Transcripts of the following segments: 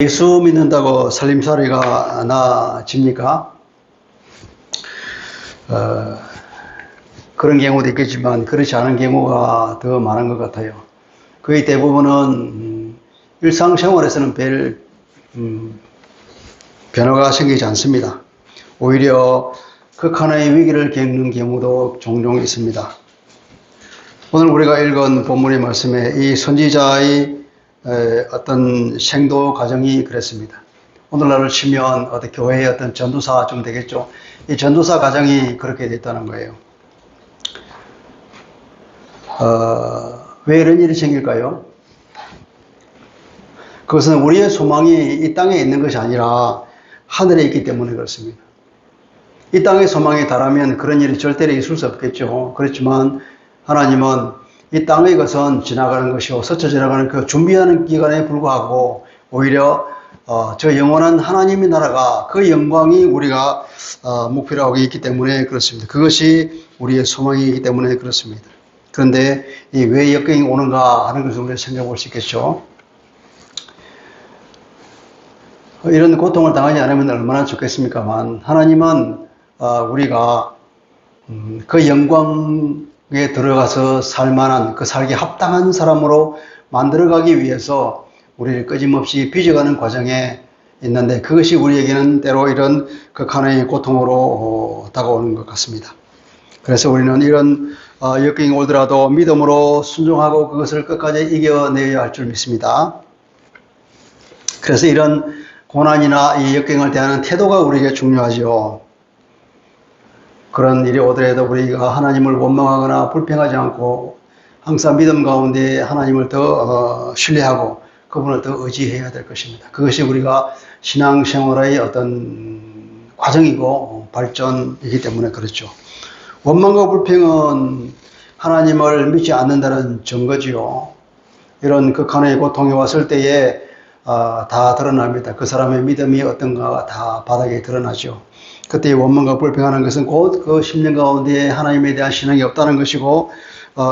예수 믿는다고 살림살이가 나아집니까? 그런 경우도 있겠지만 그렇지 않은 경우가 더 많은 것 같아요. 거의 대부분은 일상생활에서는 별 변화가 생기지 않습니다. 오히려 극한의 위기를 겪는 경우도 종종 있습니다. 오늘 우리가 읽은 본문의 말씀에 이 선지자의 어떤 생도 과정이 그랬습니다. 오늘날을 치면 어떤 교회의 어떤 전도사쯤 되겠죠. 이 전도사 과정이 그렇게 됐다는 거예요. 왜 이런 일이 생길까요? 그것은 우리의 소망이 이 땅에 있는 것이 아니라 하늘에 있기 때문에 그렇습니다. 이 땅의 소망에 달하면 그런 일이 절대로 있을 수 없겠죠. 그렇지만 하나님은 이 땅의 것은 지나가는 것이고 스쳐 지나가는 그 준비하는 기간에 불구하고 오히려 저 영원한 하나님의 나라가 그 영광이 우리가 목표로 하고 있기 때문에 그렇습니다. 그것이 우리의 소망이기 때문에 그렇습니다. 그런데 이 왜 역경이 오는가 하는 것을 우리가 생각해 볼 수 있겠죠. 이런 고통을 당하지 않으면 얼마나 좋겠습니까만 하나님은 우리가 그 영광에 들어가서 살만한 그 살기 합당한 사람으로 만들어가기 위해서 우리를 끊임없이 빚어가는 과정에 있는데 그것이 우리에게는 때로 이런 극한의 고통으로 다가오는 것 같습니다. 그래서 우리는 이런 역경이 오더라도 믿음으로 순종하고 그것을 끝까지 이겨내야 할 줄 믿습니다. 그래서 이런 고난이나 이 역경을 대하는 태도가 우리에게 중요하죠. 그런 일이 오더라도 우리가 하나님을 원망하거나 불평하지 않고 항상 믿음 가운데 하나님을 더 신뢰하고 그분을 더 의지해야 될 것입니다. 그것이 우리가 신앙생활의 어떤 과정이고 발전이기 때문에 그렇죠. 원망과 불평은 하나님을 믿지 않는다는 증거지요. 이런 극한의 고통이 왔을 때에 다 드러납니다. 그 사람의 믿음이 어떤가가 다 바닥에 드러나죠. 그때 원망과 불평하는 것은 곧 그 심령 가운데 하나님에 대한 신앙이 없다는 것이고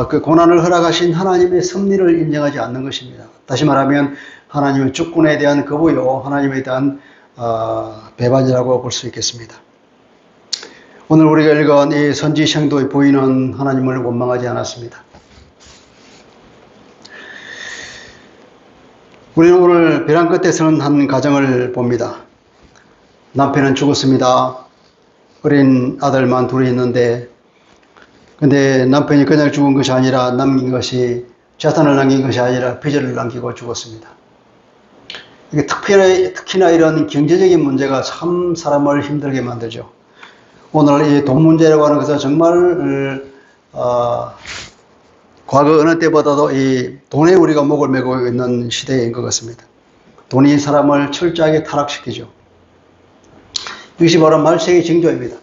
그 고난을 허락하신 하나님의 섭리를 인정하지 않는 것입니다. 다시 말하면 하나님의 주권에 대한 거부요, 하나님에 대한 배반이라고 볼 수 있겠습니다. 오늘 우리가 읽은 이 선지 생도의 부인은 하나님을 원망하지 않았습니다. 우리는 오늘 벼랑 끝에 서는 한 가정을 봅니다. 남편은 죽었습니다. 어린 아들만 둘이 있는데 근데 남편이 그냥 죽은 것이 아니라 남긴 것이 재산을 남긴 것이 아니라 빚을 남기고 죽었습니다. 이게 특히나 이런 경제적인 문제가 참 사람을 힘들게 만들죠. 오늘 이 돈 문제라고 하는 것은 정말 과거 어느 때보다도 이 돈에 우리가 목을 메고 있는 시대인 것 같습니다. 돈이 사람을 철저하게 타락시키죠. 이것이 바로 말세의 징조입니다.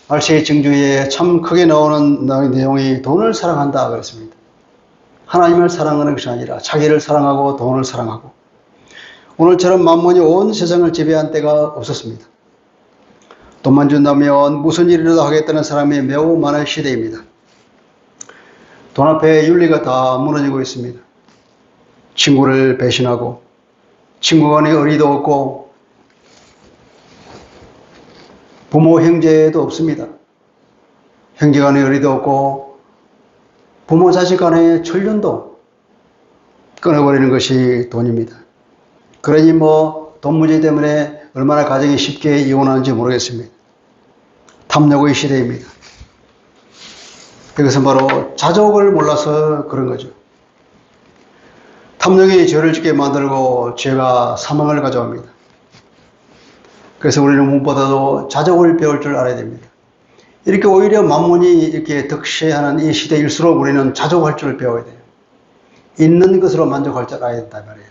말세의 징조에 참 크게 나오는 내용이 돈을 사랑한다 그랬습니다. 하나님을 사랑하는 것이 아니라 자기를 사랑하고 돈을 사랑하고 오늘처럼 만몬이 온 세상을 지배한 때가 없었습니다. 돈만 준다면 무슨 일이라도 하겠다는 사람이 매우 많은 시대입니다. 돈 앞에 윤리가 다 무너지고 있습니다. 친구를 배신하고 친구 간에 의리도 없고 부모 형제도 없습니다. 형제 간에 의리도 없고 부모 자식 간의 천륜도 끊어버리는 것이 돈입니다. 그러니 돈 문제 때문에 얼마나 가정이 쉽게 이혼하는지 모르겠습니다. 탐욕의 시대입니다. 이것은 바로 자족을 몰라서 그런 거죠. 탐욕이 죄를 짓게 만들고 죄가 사망을 가져옵니다. 그래서 우리는 무엇보다도 자족을 배울 줄 알아야 됩니다. 이렇게 오히려 만몬이 이렇게 득세하는 이 시대일수록 우리는 자족할 줄 배워야 돼요. 있는 것으로 만족할 줄 알아야 된단 말이에요.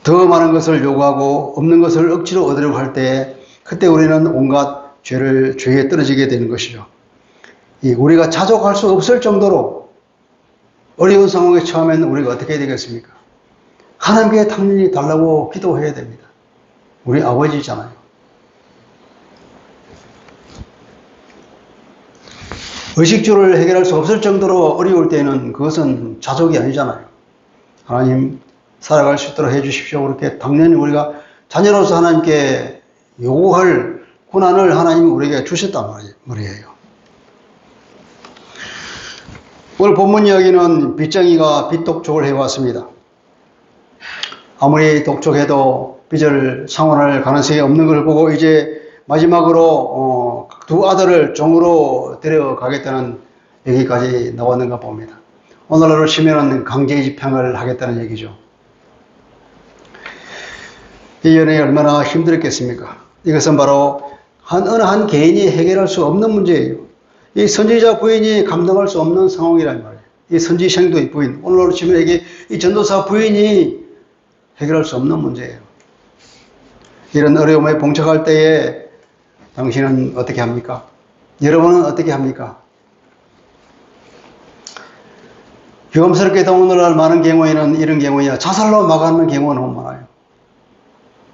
더 많은 것을 요구하고 없는 것을 억지로 얻으려고 할 때 그때 우리는 온갖 죄에 떨어지게 되는 것이죠. 우리가 자족할 수 없을 정도로 어려운 상황에 처하면 우리가 어떻게 해야 되겠습니까? 하나님께 당연히 달라고 기도해야 됩니다. 우리 아버지잖아요. 의식주를 해결할 수 없을 정도로 어려울 때는 그것은 자족이 아니잖아요. 하나님, 살아갈 수 있도록 해 주십시오. 그렇게 당연히 우리가 자녀로서 하나님께 요구할 고난을 하나님이 우리에게 주셨단 말이에요. 오늘 본문 이야기는 빚쟁이가 빚 독촉을 해왔습니다. 아무리 독촉해도 빚을 상환할 가능성이 없는 걸 보고 이제 마지막으로 두 아들을 종으로 데려가겠다는 얘기까지 나왔는가 봅니다. 오늘날로 치면은 강제 집행을 하겠다는 얘기죠. 이 연애가 얼마나 힘들었겠습니까? 이것은 바로 어느 한 개인이 해결할 수 없는 문제예요. 이 선지자 부인이 감당할 수 없는 상황이란 말이에요. 이 선지생도의 부인, 오늘날로 치면 이게 이 전도사 부인이 해결할 수 없는 문제예요. 이런 어려움에 봉착할 때에 당신은 어떻게 합니까? 여러분은 어떻게 합니까? 경험스럽게도 오늘날 많은 경우에는 이런 경우야 자살로 막아는 경우가 너무 많아요.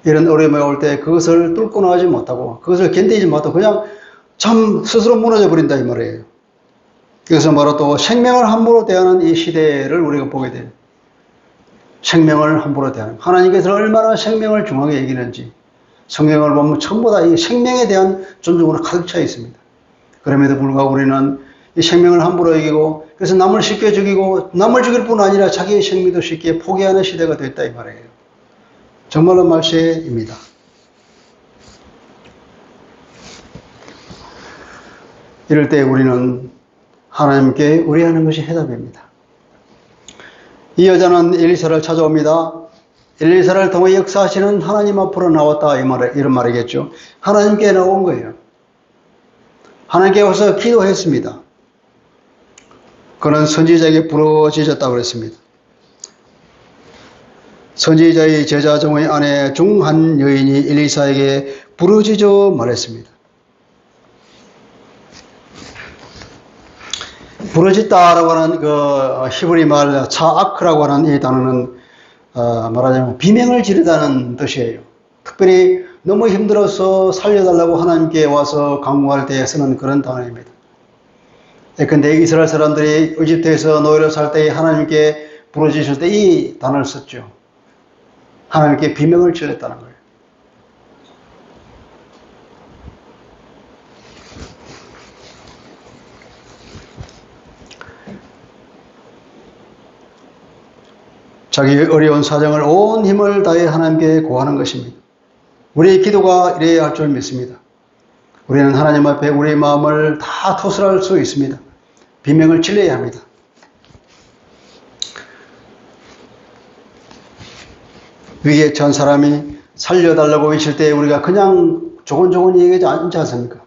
이런 어려움에 올 때 그것을 뚫고 나가지 못하고 그것을 견디지 못하고 그냥 참 스스로 무너져 버린다 이 말이에요. 그래서 바로 또 생명을 함부로 대하는 이 시대를 우리가 보게 돼요. 생명을 함부로 대하는 하나님께서 얼마나 생명을 중하게 여기는지 성경을 보면 전부 다 이 생명에 대한 존중으로 가득 차 있습니다. 그럼에도 불구하고 우리는 이 생명을 함부로 여기고 그래서 남을 쉽게 죽이고 남을 죽일 뿐 아니라 자기의 생명도 쉽게 포기하는 시대가 됐다 이 말이에요. 정말로 말세입니다. 이럴 때 우리는 하나님께 의뢰하는 것이 해답입니다. 이 여자는 엘리사를 찾아옵니다. 엘리사를 통해 역사하시는 하나님 앞으로 나왔다 이런 말이겠죠. 하나님께 나온 거예요. 하나님께 와서 기도했습니다. 그는 선지자에게 부르짖었다고 그랬습니다. 선지자의 제자 중의 아내 중 한 여인이 엘리사에게 부르짖어 말했습니다. 부르짖다라고 하는 그 히브리 말 차아크라고 하는 이 단어는 말하자면 비명을 지르다는 뜻이에요. 특별히 너무 힘들어서 살려달라고 하나님께 와서 강구할 때 쓰는 그런 단어입니다. 근데 이스라엘 사람들이 이집트에서 노예로 살 때 하나님께 부르짖을 때 이 단어를 썼죠. 하나님께 비명을 지렸다는 거예요. 자기의 어려운 사정을 온 힘을 다해 하나님께 구하는 것입니다. 우리의 기도가 이래야 할 줄 믿습니다. 우리는 하나님 앞에 우리의 마음을 다 토설할 수 있습니다. 비명을 질러야 합니다. 위기에 처한 사람이 살려달라고 외칠 때 우리가 그냥 조곤조곤 얘기하지 않지 않습니까?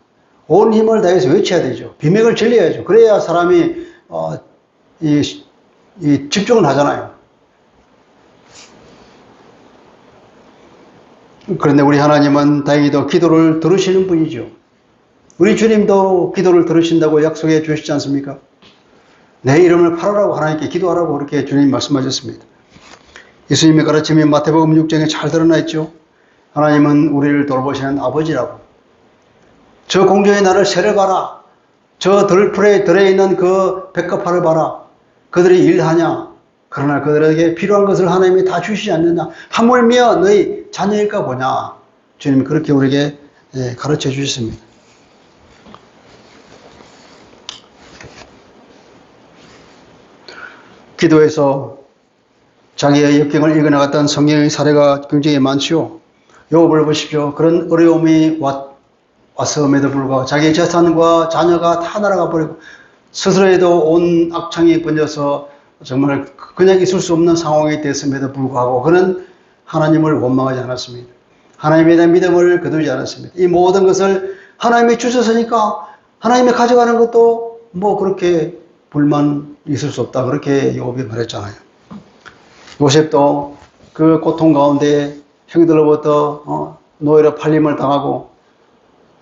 온 힘을 다해서 외쳐야 되죠. 비명을 질러야죠. 그래야 사람이 집중을 하잖아요. 그런데 우리 하나님은 다행히도 기도를 들으시는 분이죠. 우리 주님도 기도를 들으신다고 약속해 주시지 않습니까? 내 이름을 팔아라고 하나님께 기도하라고 그렇게 주님 말씀하셨습니다. 예수님의 가르침이 마태복음 6장에 잘 드러나 있죠. 하나님은 우리를 돌보시는 아버지라고. 저 공중의 나를 새를 봐라. 저 들풀에 들어있는 그 백합화를 봐라. 그들이 일하냐. 그러나 그들에게 필요한 것을 하나님이 다 주시지 않느냐. 하물며 너희 자녀일까 보냐. 주님이 그렇게 우리에게 가르쳐 주셨습니다. 기도에서 자기의 역경을 이겨나갔던 성경의 사례가 굉장히 많지요. 욥을 보십시오. 그런 어려움이 왔음에도 불구하고 자기의 재산과 자녀가 다 날아가 버리고 스스로에도 온 악창이 번져서 정말 그냥 있을 수 없는 상황이 됐음에도 불구하고 그는 하나님을 원망하지 않았습니다. 하나님에 대한 믿음을 거두지 않았습니다. 이 모든 것을 하나님이 주셨으니까 하나님이 가져가는 것도 뭐 그렇게 불만 있을 수 없다. 그렇게 욥이 말했잖아요. 요셉도 그 고통 가운데 형들로부터 노예로 팔림을 당하고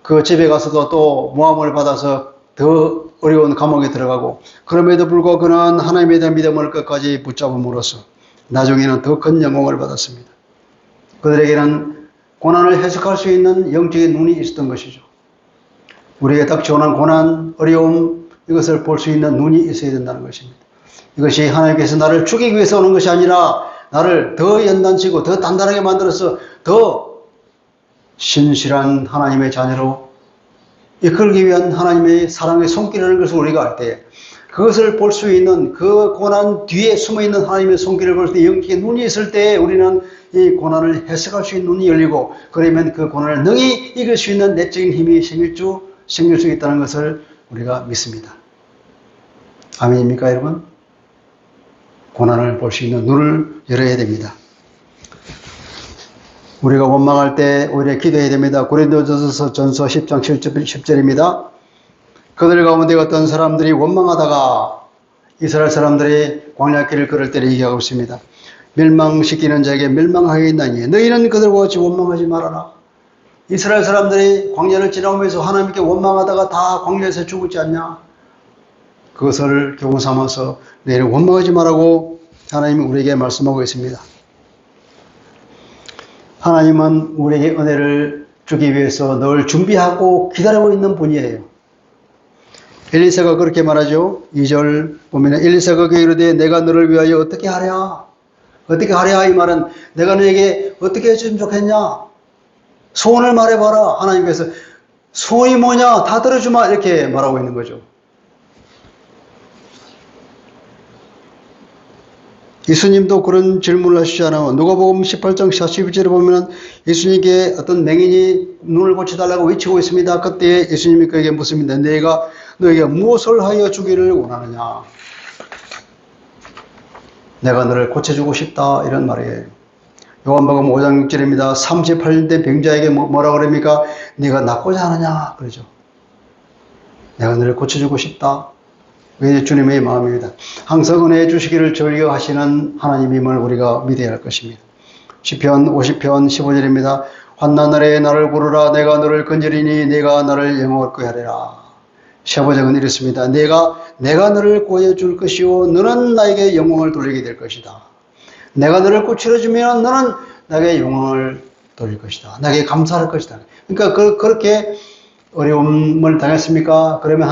그 집에 가서도 또 모함을 받아서 더 어려운 감옥에 들어가고 그럼에도 불구하고 그는 하나님에 대한 믿음을 끝까지 붙잡음으로써 나중에는 더 큰 영광을 받았습니다. 그들에게는 고난을 해석할 수 있는 영적인 눈이 있었던 것이죠. 우리에게 닥쳐오는 고난, 어려움 이것을 볼 수 있는 눈이 있어야 된다는 것입니다. 이것이 하나님께서 나를 죽이기 위해서 오는 것이 아니라 나를 더 연단치고 더 단단하게 만들어서 더 신실한 하나님의 자녀로 이끌기 위한 하나님의 사랑의 손길이라는 것을 우리가 알 때, 그것을 볼 수 있는 그 고난 뒤에 숨어있는 하나님의 손길을 볼 때 영적인 눈이 있을 때 우리는 이 고난을 해석할 수 있는 눈이 열리고, 그러면 그 고난을 능히 이길 수 있는 내적인 힘이 생길 수 있다는 것을 우리가 믿습니다. 아멘입니까, 여러분? 고난을 볼 수 있는 눈을 열어야 됩니다. 우리가 원망할 때 오히려 기도해야 됩니다. 고린도전서 10장 10절입니다. 그들 가운데 어떤 사람들이 원망하다가 이스라엘 사람들이 광야길을 걸을 때를 얘기하고 있습니다. 멸망시키는 자에게 멸망하게 있나니 너희는 그들과 같이 원망하지 말아라. 이스라엘 사람들이 광야를 지나오면서 하나님께 원망하다가 다 광야에서 죽었지 않냐? 그것을 교훈 삼아서 너희는 원망하지 말라고 하나님이 우리에게 말씀하고 있습니다. 하나님은 우리에게 은혜를 주기 위해서 늘 준비하고 기다리고 있는 분이에요. 엘리사가 그렇게 말하죠. 2절 보면 엘리사가 그에게 이르되 내가 너를 위하여 어떻게 하랴? 어떻게 하랴? 이 말은 내가 너에게 어떻게 해주면 좋겠냐? 소원을 말해봐라. 하나님께서 소원이 뭐냐? 다 들어주마. 이렇게 말하고 있는 거죠. 예수님도 그런 질문을 하시잖아요. 누가복음 18장 42절에 보면 예수님께 어떤 맹인이 눈을 고쳐달라고 외치고 있습니다. 그때 예수님이 그에게 묻습니다. 너희가 무엇을 하여 주기를 원하느냐? 내가 너를 고쳐주고 싶다. 이런 말이에요. 요한복음 5장 6절입니다. 38년 된 병자에게 뭐라 그럽니까? 네가 낫고자 하느냐? 그러죠. 내가 너를 고쳐주고 싶다. 그게 주님의 마음입니다. 항상 은혜 주시기를 즐겨하시는 하나님임을 우리가 믿어야 할 것입니다. 시편 50편 15절입니다. 환난 날에 나를 부르라. 내가 너를 건지리니 내가 나를 영원하게 하리라. 15절은 이렇습니다. 내가 너를 구해줄 것이요 너는 나에게 영광을 돌리게 될 것이다. 내가 너를 고쳐주면 너는 나에게 영광을 돌릴 것이다. 나에게 감사할 것이다. 그러니까 그렇게 어려움을 당했습니까? 그러면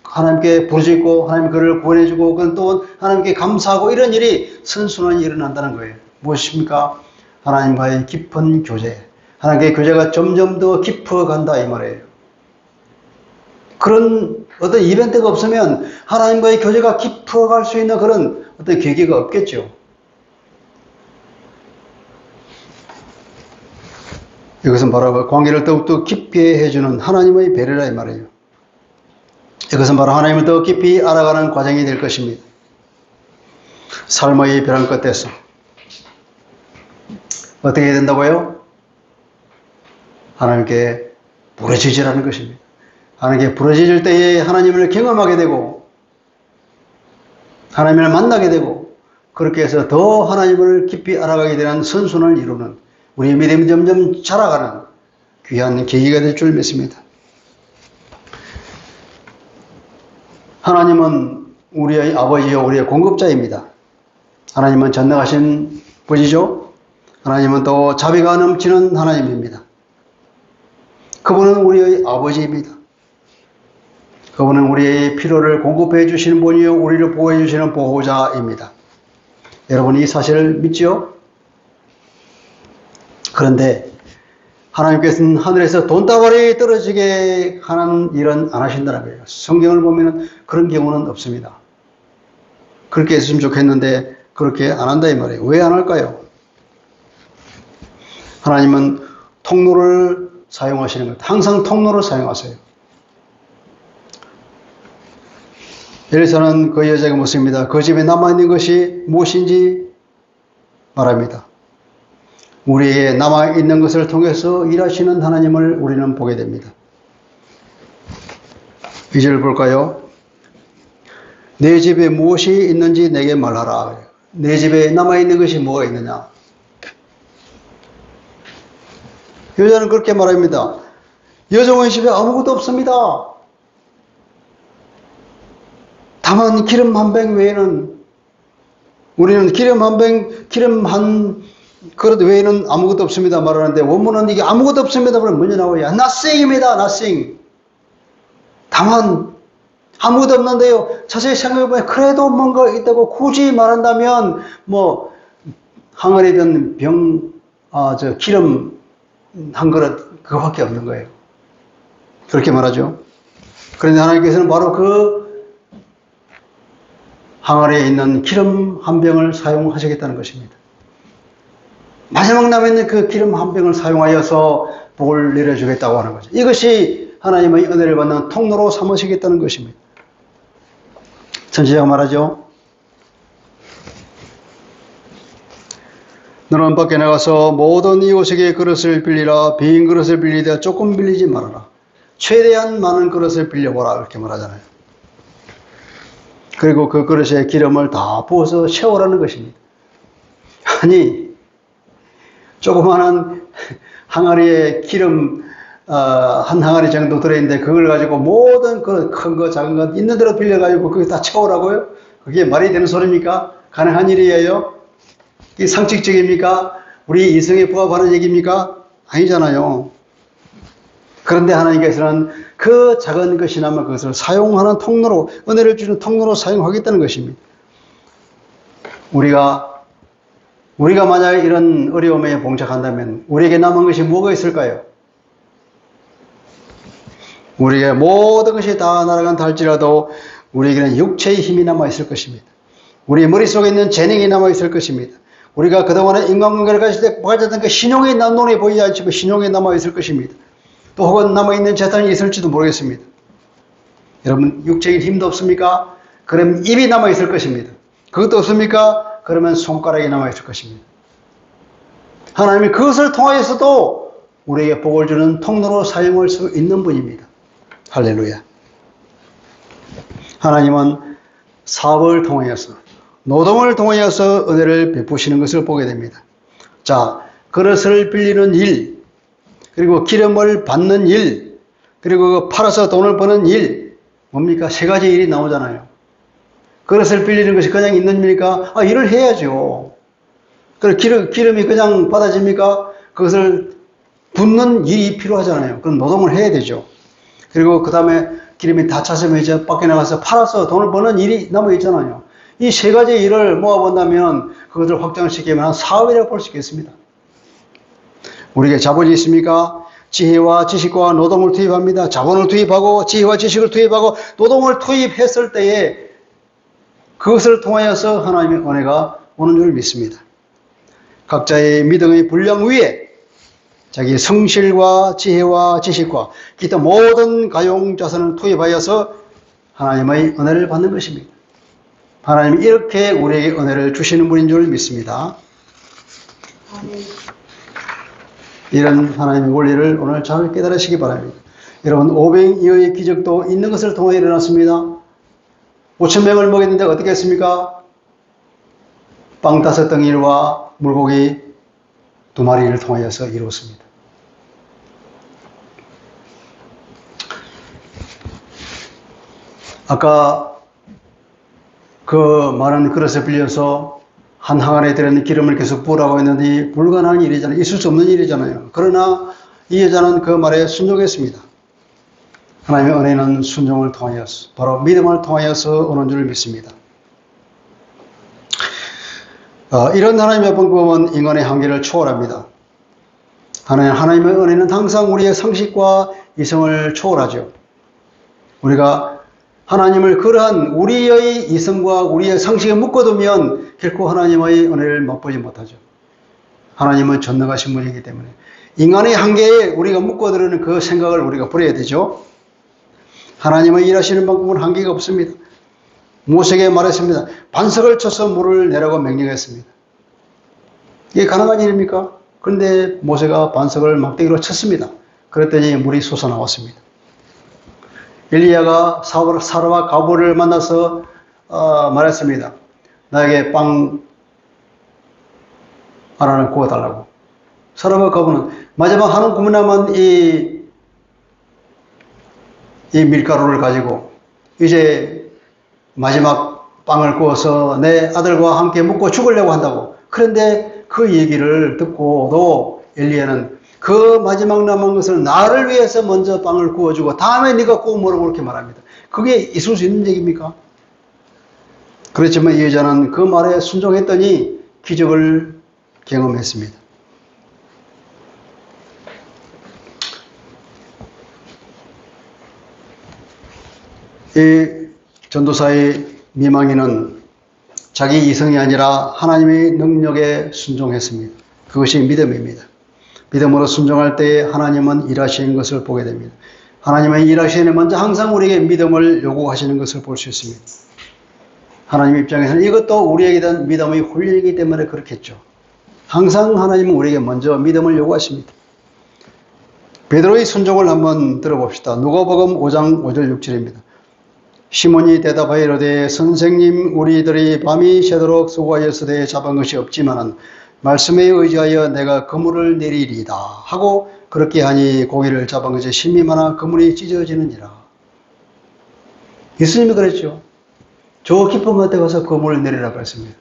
하나님께 부르짖고 하나님 그를 구원해주고 그건 또 하나님께 감사하고 이런 일이 선순환이 일어난다는 거예요. 무엇입니까? 하나님과의 깊은 교제. 하나님과의 교제가 점점 더 깊어간다 이 말이에요. 그런 어떤 이벤트가 없으면 하나님과의 교제가 깊어갈 수 있는 그런 어떤 계기가 없겠죠. 이것은 바로 관계를 더욱더 깊게 해주는 하나님의 배려라 이 말이에요. 이것은 바로 하나님을 더 깊이 알아가는 과정이 될 것입니다. 삶의 벼랑 끝에서 어떻게 해야 된다고요? 하나님께 부르짖으라는 것입니다. 하나님께 부르짖을 때에 하나님을 경험하게 되고 하나님을 만나게 되고 그렇게 해서 더 하나님을 깊이 알아가게 되는 선순환을 이루는 우리의 믿음이 점점 자라가는 귀한 계기가 될 줄 믿습니다. 하나님은 우리의 아버지요 우리의 공급자입니다. 하나님은 전능하신 분이죠. 하나님은 또 자비가 넘치는 하나님입니다. 그분은 우리의 아버지입니다. 그분은 우리의 필요를 공급해 주시는 분이요 우리를 보호해 주시는 보호자입니다. 여러분 이 사실을 믿죠? 그런데 하나님께서는 하늘에서 돈다발이 떨어지게 하는 일은 안 하신다는 거예요. 성경을 보면 그런 경우는 없습니다. 그렇게 했으면 좋겠는데 그렇게 안 한다 이 말이에요. 왜 안 할까요? 하나님은 통로를 사용하시는 것. 항상 통로를 사용하세요. 엘리사는 그 여자에게 묻습니다. 그 집에 남아있는 것이 무엇인지 말합니다. 우리에게 남아있는 것을 통해서 일하시는 하나님을 우리는 보게 됩니다. 2절 볼까요? 내 집에 무엇이 있는지 내게 말하라. 내 집에 남아있는 것이 뭐가 있느냐? 여자는 그렇게 말합니다. 여종의 집에 아무것도 없습니다. 다만 기름 한 병 외에는 우리는 기름 한 그릇 외에는 아무것도 없습니다 말하는데 원문은 이게 아무것도 없습니다 그러면 먼저 나와요. nothing입니다. nothing. 다만 아무것도 없는데요. 자세히 생각해보면 그래도 뭔가 있다고 굳이 말한다면 뭐 항아리에 든 기름 한 그릇, 그거밖에 없는 거예요. 그렇게 말하죠. 그런데 하나님께서는 바로 그 항아리에 있는 기름 한 병을 사용하시겠다는 것입니다. 마지막 남아있는 그 기름 한 병을 사용하여서 복을 내려주겠다고 하는 거죠. 이것이 하나님의 은혜를 받는 통로로 삼으시겠다는 것입니다. 선지자가 말하죠. 너는 밖에 나가서 모든 이웃에게 그릇을 빌리라. 빈 그릇을 빌리되 조금 빌리지 말아라. 최대한 많은 그릇을 빌려보라. 이렇게 말하잖아요. 그리고 그 그릇에 기름을 다 부어서 채우라는 것입니다. 아니, 조그마한 항아리에 기름 한 항아리 정도 들어있는데 그걸 가지고 모든 그 큰 거 작은 거 있는 대로 빌려가지고 그게 다 채우라고요? 그게 말이 되는 소리입니까? 가능한 일이에요? 이게 상식적입니까? 우리 이성에 부합하는 얘기입니까? 아니잖아요. 그런데 하나님께서는 그 작은 것이나마 그것을 사용하는 통로로, 은혜를 주는 통로로 사용하겠다는 것입니다. 우리가 만약에 이런 어려움에 봉착한다면 우리에게 남은 것이 뭐가 있을까요? 우리에게 모든 것이 다 날아간다 할지라도 우리에게는 육체의 힘이 남아 있을 것입니다. 우리 머릿속에 있는 재능이 남아 있을 것입니다. 우리가 그동안에 인간관계를 가질 때 가졌던 그 신용이 눈에 보이지 않지만 신용이 남아 있을 것입니다. 또 혹은 남아있는 재산이 있을지도 모르겠습니다. 여러분, 육체의 힘도 없습니까? 그럼 입이 남아 있을 것입니다. 그것도 없습니까? 그러면 손가락이 남아 있을 것입니다. 하나님이 그것을 통하여서도 우리에게 복을 주는 통로로 사용할 수 있는 분입니다. 할렐루야. 하나님은 사업을 통하여서, 노동을 통하여서 은혜를 베푸시는 것을 보게 됩니다. 자, 그릇을 빌리는 일, 그리고 기름을 받는 일, 그리고 팔아서 돈을 버는 일, 뭡니까? 세 가지 일이 나오잖아요. 그릇을 빌리는 것이 그냥 있는 일입니까? 일을 해야죠. 그리고 기름이 그냥 받아집니까? 그것을 붓는 일이 필요하잖아요. 그럼 노동을 해야 되죠. 그리고 그 다음에 기름이 다 찼으면 이제 밖에 나가서 팔아서 돈을 버는 일이 남아있잖아요. 이 세 가지 일을 모아본다면 그것을 확장시키면 한 사업이라고 볼 수 있겠습니다. 우리에게 자본이 있습니까? 지혜와 지식과 노동을 투입합니다. 자본을 투입하고 지혜와 지식을 투입하고 노동을 투입했을 때에 그것을 통하여서 하나님의 은혜가 오는 줄 믿습니다. 각자의 믿음의 분량 위에 자기의 성실과 지혜와 지식과 기타 모든 가용자산을 투입하여서 하나님의 은혜를 받는 것입니다. 하나님이 이렇게 우리에게 은혜를 주시는 분인 줄 믿습니다. 이런 하나님의 원리를 오늘 잘 깨달으시기 바랍니다. 여러분, 오병이어의 기적도 있는 것을 통해 일어났습니다. 5,000명을 먹였는데 어떻게 했습니까? 빵 5덩이와 물고기 2마리를 통하여서 이루었습니다. 아까 그 많은 그릇을 빌려서 한 항아리에 들어있는 기름을 계속 부으라고 했는데 불가능한 일이잖아요. 있을 수 없는 일이잖아요. 그러나 이 여자는 그 말에 순종했습니다. 하나님의 은혜는 순종을 통하여서, 바로 믿음을 통하여서 오는 줄 믿습니다. 이런 하나님의 방법은 인간의 한계를 초월합니다. 하나님의 은혜는 항상 우리의 상식과 이성을 초월하죠. 우리가 하나님을 그러한 우리의 이성과 우리의 상식에 묶어두면 결코 하나님의 은혜를 맛보지 못하죠. 하나님은 전능하신 분이기 때문에 인간의 한계에 우리가 묶어두는 그 생각을 우리가 버려야 되죠. 하나님의 일하시는 방법은 한계가 없습니다. 모세에게 말했습니다. 반석을 쳐서 물을 내라고 명령했습니다. 이게 가능한 일입니까? 그런데 모세가 반석을 막대기로 쳤습니다. 그랬더니 물이 솟아나왔습니다. 엘리야가 사라와 가보를 만나서 말했습니다. 나에게 빵 하나를 구워달라고. 사라와 가보는 마지막 한 움큼 남은 이 밀가루를 가지고 이제 마지막 빵을 구워서 내 아들과 함께 먹고 죽으려고 한다고. 그런데 그 얘기를 듣고도 엘리야는 그 마지막 남은 것을 나를 위해서 먼저 빵을 구워주고 다음에 네가 구워 먹으라고 그렇게 말합니다. 그게 있을 수 있는 얘기입니까? 그렇지만 이 여자는 그 말에 순종했더니 기적을 경험했습니다. 이 전도사의 미망인은 자기 이성이 아니라 하나님의 능력에 순종했습니다. 그것이 믿음입니다. 믿음으로 순종할 때에 하나님은 일하시는 것을 보게 됩니다. 하나님은 일하시는 먼저 항상 우리에게 믿음을 요구하시는 것을 볼 수 있습니다. 하나님 입장에서는 이것도 우리에게 대한 믿음의 훈련이기 때문에 그렇겠죠. 항상 하나님은 우리에게 먼저 믿음을 요구하십니다. 베드로의 순종을 한번 들어봅시다. 누가복음 5장 5절 6절입니다. 시몬이 대답하여 이르되 선생님 우리들이 밤이 새도록 수고하였으되 잡은 것이 없지만은 말씀에 의지하여 내가 그물을 내리리이다 하고 그렇게 하니 고기를 잡은 것이 심이 많아 그물이 찢어지느니라. 예수님이 그랬죠. 저 깊은 곳에 가서 그물을 내리라고 했습니다.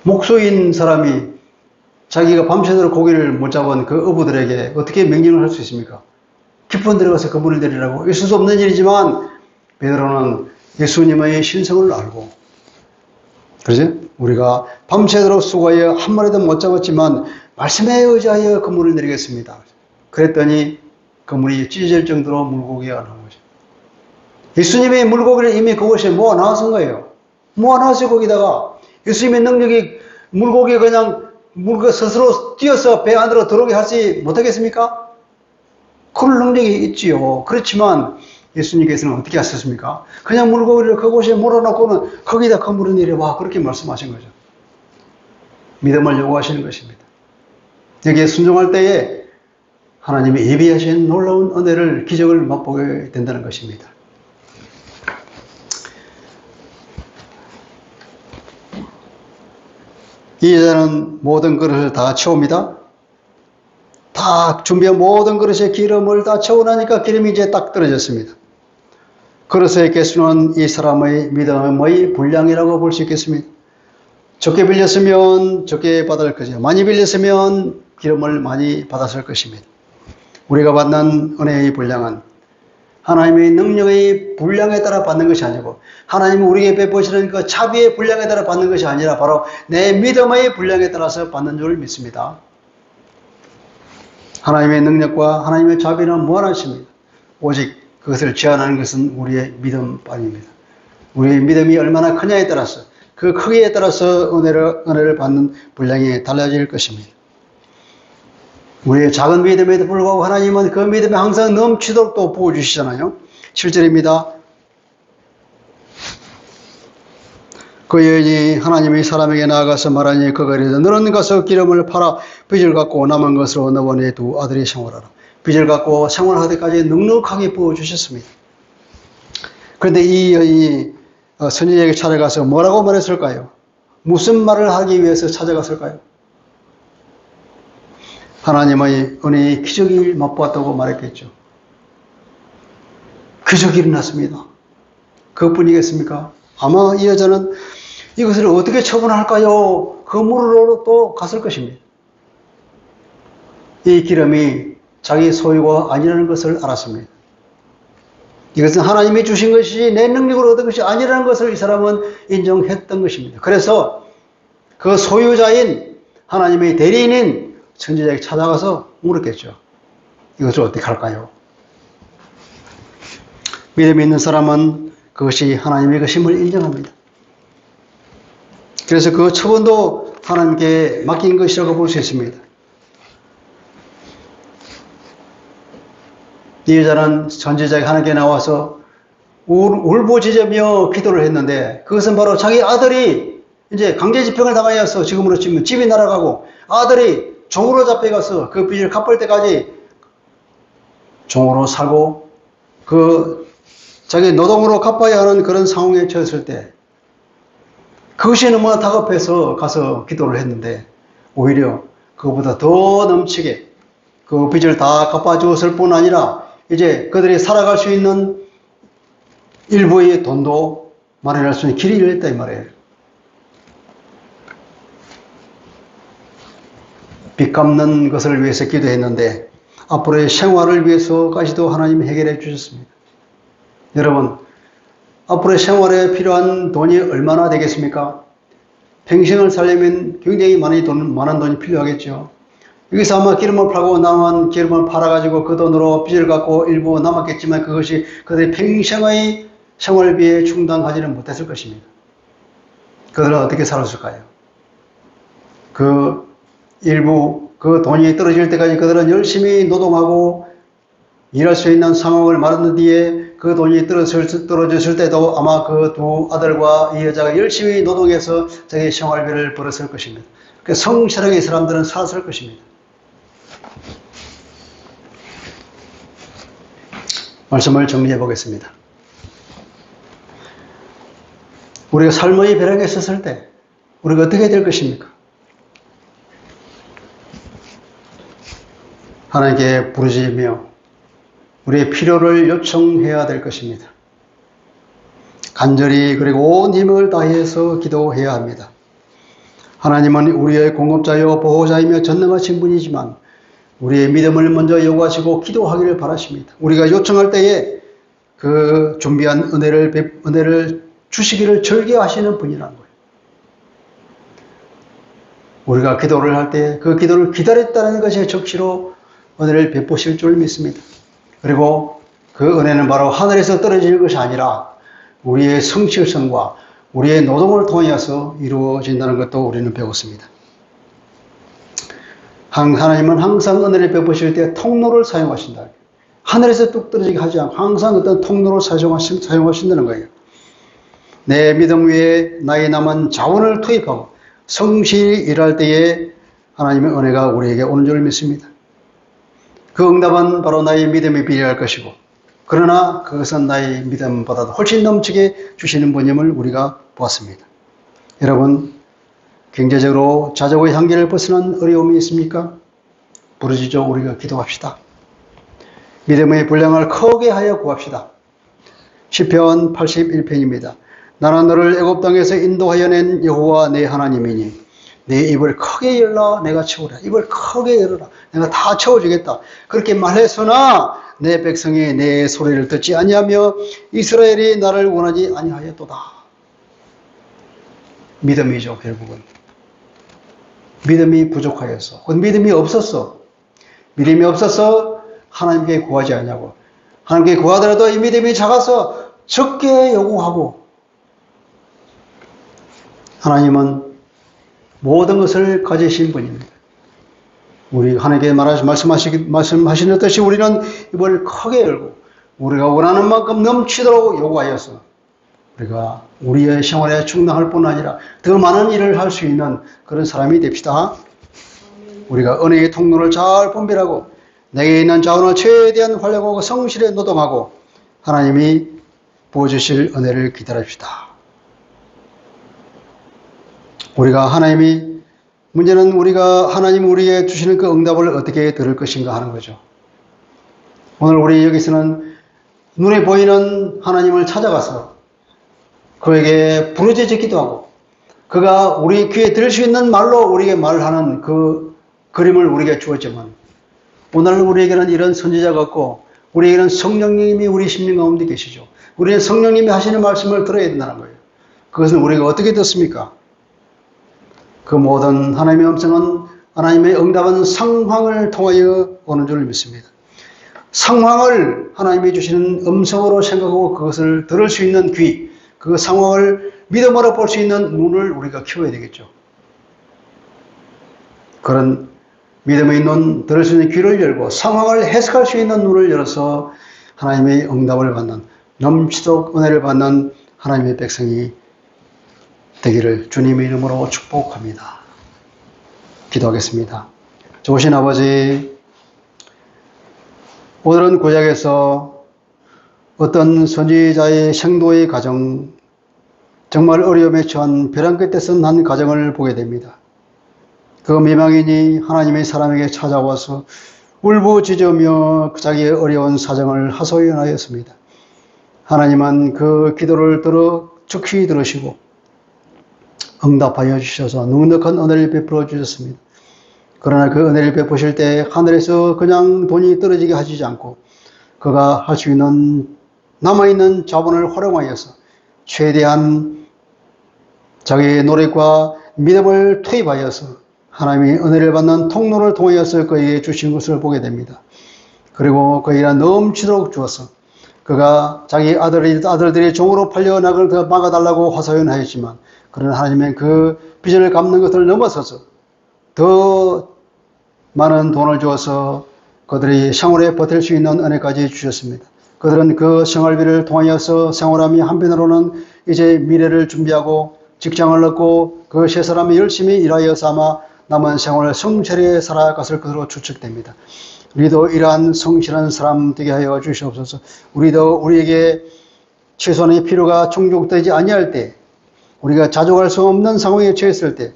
목수인 사람이 자기가 밤새도록 고기를 못 잡은 그 어부들에게 어떻게 명령을 할 수 있습니까? 깊은 데 가서 그물을 내리라고. 있을 수 없는 일이지만 베드로는 예수님의 신성을 알고, 그러죠? 우리가 밤새도록 수고하여 한 마리도 못 잡았지만 말씀에 의지하여 그물을 내리겠습니다. 그랬더니 그물이 찢어질 정도로 물고기가 나온 거죠. 예수님의 물고기를 이미 그곳에 모아놨은 거예요. 모아놨어요. 거기다가 예수님의 능력이 물고기 그냥 물고 스스로 뛰어서 배 안으로 들어오게 하지 못하겠습니까? 그럴 능력이 있지요. 그렇지만 예수님께서는 어떻게 하셨습니까? 그냥 물고기를 그곳에 몰아놓고는 거기다 그물을 내려와 그렇게 말씀하신 거죠. 믿음을 요구하시는 것입니다. 여기에 순종할 때에 하나님이 예비하신 놀라운 은혜를 기적을 맛보게 된다는 것입니다. 이 여자는 모든 그릇을 다 채웁니다. 다 준비한 모든 그릇에 기름을 다 채워나니까 기름이 이제 딱 떨어졌습니다. 그릇의 개수는 이 사람의 믿음의 분량이라고 볼 수 있겠습니다. 적게 빌렸으면 적게 받을 것이요. 많이 빌렸으면 기름을 많이 받았을 것입니다. 우리가 받는 은혜의 분량은 하나님의 능력의 분량에 따라 받는 것이 아니고 하나님이 우리에게 베푸시는 그 자비의 분량에 따라 받는 것이 아니라 바로 내 믿음의 분량에 따라서 받는 줄 믿습니다. 하나님의 능력과 하나님의 자비는 무한하십니다. 오직 그것을 제한하는 것은 우리의 믿음뿐입니다. 우리의 믿음이 얼마나 크냐에 따라서 그 크기에 따라서 은혜를 받는 분량이 달라질 것입니다. 우리의 작은 믿음에도 불구하고 하나님은 그 믿음에 항상 넘치도록 또 부어주시잖아요. 7절입니다. 그 여인이 하나님의 사람에게 나아가서 말하니 그가 이르되 너는 가서 기름을 팔아 빚을 갚고 남은 것으로 너와 네 두 아들이 생활하라. 빚을 갚고 생활하기까지 넉넉하게 부어주셨습니다. 그런데 이 여인이 선지자에게 찾아가서 뭐라고 말했을까요? 무슨 말을 하기 위해서 찾아갔을까요? 하나님의 은혜의 기적이 맛보았다고 말했겠죠. 기적이 일어났습니다. 그것뿐이겠습니까? 아마 이 여자는 이것을 어떻게 처분할까요? 그 물으로 또 갔을 것입니다. 이 기름이 자기 소유가 아니라는 것을 알았습니다. 이것은 하나님이 주신 것이 내 능력으로 얻은 것이 아니라는 것을 이 사람은 인정했던 것입니다. 그래서 그 소유자인 하나님의 대리인인 선지자에게 찾아가서 물었겠죠. 이것을 어떻게 할까요? 믿음이 있는 사람은 그것이 하나님의 것임을 인정합니다. 그래서 그 처분도 하나님께 맡긴 것이라고 볼 수 있습니다. 이 여자는 선지자가 하나님께 나와서 울부짖으며 기도를 했는데 그것은 바로 자기 아들이 이제 강제집행을 당하여서 지금으로 치면 집이 날아가고 아들이 종으로 잡혀가서 그 빚을 갚을 때까지 종으로 살고 그 자기 노동으로 갚아야 하는 그런 상황에 처했을 때 그것이 너무나 다급해서 가서 기도를 했는데 오히려 그것보다 더 넘치게 그 빚을 다 갚아주었을 뿐 아니라 이제 그들이 살아갈 수 있는 일부의 돈도 마련할 수 있는 길이 열렸다 이 말이에요. 빚 갚는 것을 위해서 기도했는데 앞으로의 생활을 위해서까지도 하나님이 해결해 주셨습니다. 여러분, 앞으로의 생활에 필요한 돈이 얼마나 되겠습니까? 평생을 살려면 굉장히 많은 돈이 필요하겠죠. 여기서 아마 기름을 팔고 남은 기름을 팔아가지고 그 돈으로 빚을 갚고 일부 남았겠지만 그것이 그들의 평생의 생활비에 충당하지는 못했을 것입니다. 그들은 어떻게 살았을까요? 그 일부 그 돈이 떨어질 때까지 그들은 열심히 노동하고 일할 수 있는 상황을 마련 뒤에 그 돈이 떨어졌을 때도 아마 그 두 아들과 이 여자가 열심히 노동해서 자기 생활비를 벌었을 것입니다. 그 성실하게 이 사람들은 살았을 것입니다. 말씀을 정리해 보겠습니다. 우리가 삶의 벼락에 섰을 때 우리가 어떻게 될 것입니까? 하나님께 부르짖으며 우리의 필요를 요청해야 될 것입니다. 간절히 그리고 온 힘을 다해서 기도해야 합니다. 하나님은 우리의 공급자요 보호자이며 전능하신 분이지만 우리의 믿음을 먼저 요구하시고 기도하기를 바라십니다. 우리가 요청할 때에 그 준비한 은혜를 주시기를 절개하시는 분이라는 거예요. 우리가 기도를 할 때 그 기도를 기다렸다는 것의 적시로 은혜를 베푸실 줄 믿습니다. 그리고 그 은혜는 바로 하늘에서 떨어지는 것이 아니라 우리의 성실성과 우리의 노동을 통해서 이루어진다는 것도 우리는 배웠습니다. 하나님은 항상 은혜를 베푸실 때 통로를 사용하신다. 하늘에서 뚝 떨어지게 하지 않고 항상 어떤 통로를 사용하신다는 거예요. 내 믿음 위에 나의 남은 자원을 투입하고 성실히 일할 때에 하나님의 은혜가 우리에게 오는 줄 믿습니다. 그 응답은 바로 나의 믿음에 비례할 것이고 그러나 그것은 나의 믿음보다도 훨씬 넘치게 주시는 분임을 우리가 보았습니다. 여러분 경제적으로 자족의 한계를 벗어난 어려움이 있습니까? 부르짖어 우리가 기도합시다. 믿음의 분량을 크게 하여 구합시다. 시편 81편입니다. 나는 너를 애굽 땅에서 인도하여 낸 여호와 내 하나님이니 내 입을 크게 열라 내가 채우라. 입을 크게 열어라. 내가 다 채워주겠다. 그렇게 말해서나 내 백성이 내 소리를 듣지 아니하며 이스라엘이 나를 원하지 아니하였도다. 믿음이죠. 결국은 믿음이 부족하여서 믿음이 없었어. 믿음이 없어서 하나님께 구하지 않냐고. 하나님께 구하더라도 이 믿음이 작아서 적게 요구하고 하나님은 모든 것을 가지신 분입니다. 우리 하나님께 말씀하신 듯이 우리는 입을 크게 열고 우리가 원하는 만큼 넘치도록 요구하여서 우리가 우리의 생활에 충당할 뿐 아니라 더 많은 일을 할 수 있는 그런 사람이 됩시다. 우리가 은혜의 통로를 잘 분별하고 내게 있는 자원을 최대한 활용하고 성실히 노동하고 하나님이 부어주실 은혜를 기다립시다. 문제는 우리가 하나님이 우리에게 주시는 그 응답을 어떻게 들을 것인가 하는 거죠. 오늘 우리 여기서는 눈에 보이는 하나님을 찾아가서 그에게 부르짖기도 하고 그가 우리 귀에 들을 수 있는 말로 우리에게 말하는 그 그림을 우리에게 주었지만 오늘 우리에게는 이런 선지자가 없고 우리에게는 성령님이 우리 심령 가운데 계시죠. 우리는 성령님이 하시는 말씀을 들어야 된다는 거예요. 그것은 우리가 어떻게 듣습니까? 그 모든 하나님의 음성은 하나님의 응답은 상황을 통하여 오는 줄 믿습니다. 상황을 하나님이 주시는 음성으로 생각하고 그것을 들을 수 있는 귀, 그 상황을 믿음으로 볼 수 있는 눈을 우리가 키워야 되겠죠. 그런 믿음의 눈, 들을 수 있는 귀를 열고 상황을 해석할 수 있는 눈을 열어서 하나님의 응답을 받는, 넘치도록 은혜를 받는 하나님의 백성이 되기를 주님의 이름으로 축복합니다. 기도하겠습니다. 좋으신 아버지, 오늘은 구약에서 어떤 선지자의 생도의 가정, 정말 어려움에 처한 벼랑 끝에서 난 가정을 보게 됩니다. 그 미망인이 하나님의 사람에게 찾아와서 울부짖으며 자기의 어려운 사정을 하소연하였습니다. 하나님은 그 기도를 즉히 들으시고 응답하여 주셔서 넉넉한 은혜를 베풀어 주셨습니다. 그러나 그 은혜를 베푸실 때 하늘에서 그냥 돈이 떨어지게 하시지 않고 그가 할 수 있는 남아있는 자본을 활용하여서 최대한 자기의 노력과 믿음을 투입하여서 하나님이 은혜를 받는 통로를 통하여서 그에게 주신 것을 보게 됩니다. 그리고 그에게 넘치도록 주어서 그가 자기 아들들이 종으로 팔려나갈 그 막아달라고 화소연하였지만 그러나 하나님은 그 빚을 갚는 것을 넘어서서 더 많은 돈을 주어서 그들이 생활에 버틸 수 있는 은혜까지 주셨습니다. 그들은 그 생활비를 통하여서 생활하며 한편으로는 이제 미래를 준비하고 직장을 얻고 그 세 사람이 열심히 일하여서 아마 남은 생활을 성실히 살아갈 것을 그대로 추측됩니다. 우리도 이러한 성실한 사람 되게 하여 주시옵소서. 우리도 우리에게 최소한의 필요가 충족되지 아니할 때, 우리가 자족할 수 없는 상황에 처했을 때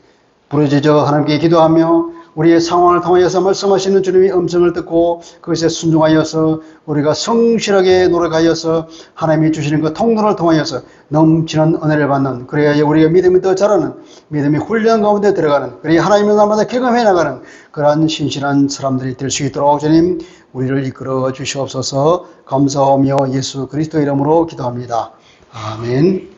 부르짖어 하나님께 기도하며 우리의 상황을 통하여서 말씀하시는 주님의 음성을 듣고 그것에 순종하여서 우리가 성실하게 노력하여서 하나님이 주시는 그 통로를 통하여서 넘치는 은혜를 받는, 그래야 우리가 믿음이 더 자라는, 믿음이 훈련 가운데 들어가는, 그래야 하나님의 날마다 경험해 나가는 그러한 신실한 사람들이 될 수 있도록 주님 우리를 이끌어 주시옵소서. 감사하며 예수 그리스도 이름으로 기도합니다. 아멘.